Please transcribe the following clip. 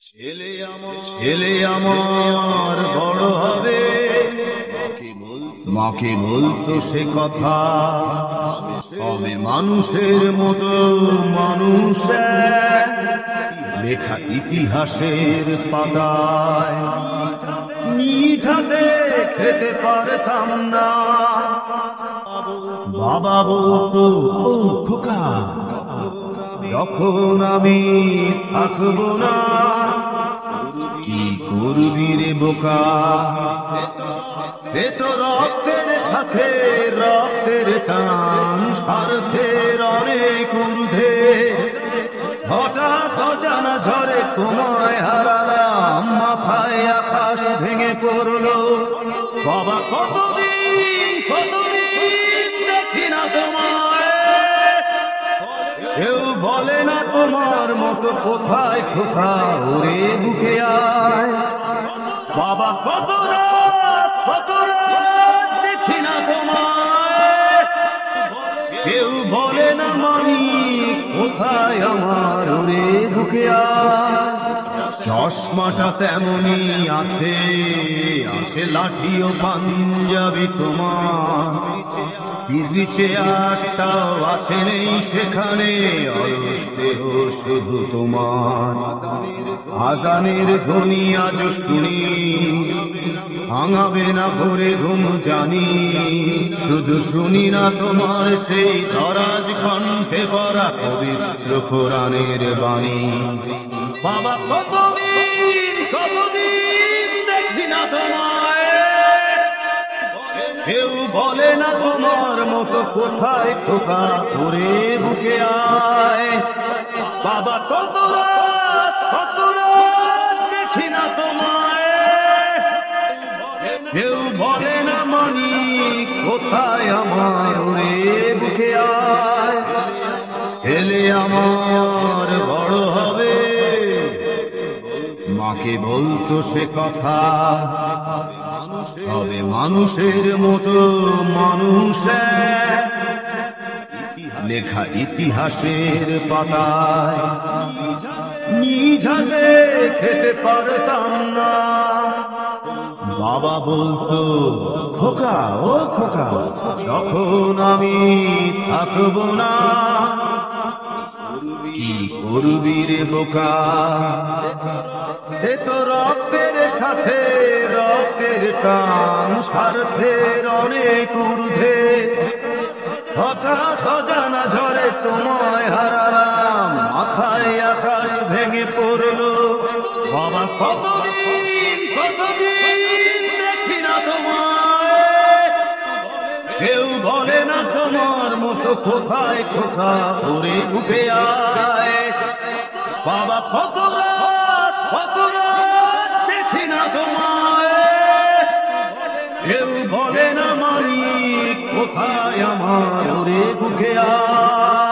ছেলে আমার বড় হবে, মাকে বলতো সে কথা, হবে মানুষের মতো মানুষ, লেখা ইতিহাসের পাতায় নিজ হাতে খেতে পারতাম না। বাবা বলতো, ও খোকা, যখন আমি থাকবো না, কি করবি রে বোকা? এ তো রক্তের সাথে রক্তের টান, স্বার্থের অনেক ঊর্ধ্বে। হঠাৎ অজানা ঝড়ে তোমায় হারালাম, মাথায় আকাশ ভেঙে পড়লো। বাবা কতদিন কতদিন দেখি না তোমায়, কেউ বলে না তোমার মতো কোথায় খোকা, ওরে বুকে আয়। বাবা কত রাত দেখি না তোমায়, কেউ বলে না মানিক কোথায় আমার, ওরে বুকে আয়। চশমাটা তেমনি আছে, আছে লাঠি ও পাঞ্জাবি তোমার, বিজি চেয়ারটাও আছে নেই সেখানে, অলস দেহ শুধু তোমার। আজানের ধ্বনি আজ শুনি, ভাঙাবে না ভোরে ঘুম জানি, শুধু শুনি না তোমার সেই দরাজ কণ্ঠে ভরা পবিত্র কোরআনের বাণী। বাবা কতদিন কতদিন দেখি না তোমায়, কেউ বলে না তোমার মতো কোথায় খোকা, তোরে বুকে আয়। বাবা কত রাত দেখি না তোমায়, কেউ বলে না মানিক কোথায় আমার, ওরে বুকে আয়। ছেলে আমার বড় হবে, মাকে বলতো সে কথা, হবে মানুষের মতো মানুষ, লেখা ইতিহাসের পাতায় নিজ হাতে খেতে পারতাম না। বাবা বলতো, খোকা ও খোকা, যখন আমি থাকবো না, কি করবি রে বোকা? এ তো রক্তের সাথে রক্তের টান, স্বার্থের অনেক ঊর্ধ্বে। হঠাৎ অজানা ঝড়ে তোমায় হারালাম, মাথায় আকাশ ভেঙে পড়লো। বাবা কতদিন কতদিন দেখি না তোমায়, কেউ বলে না তোমার মতো কোথায় খোকা, ওরে উঠে আয়। বাবা কত রাত দেখি না তোমায়, কেউ বলে না মানিক কোথায় আমার, ওরে বুকে আয়।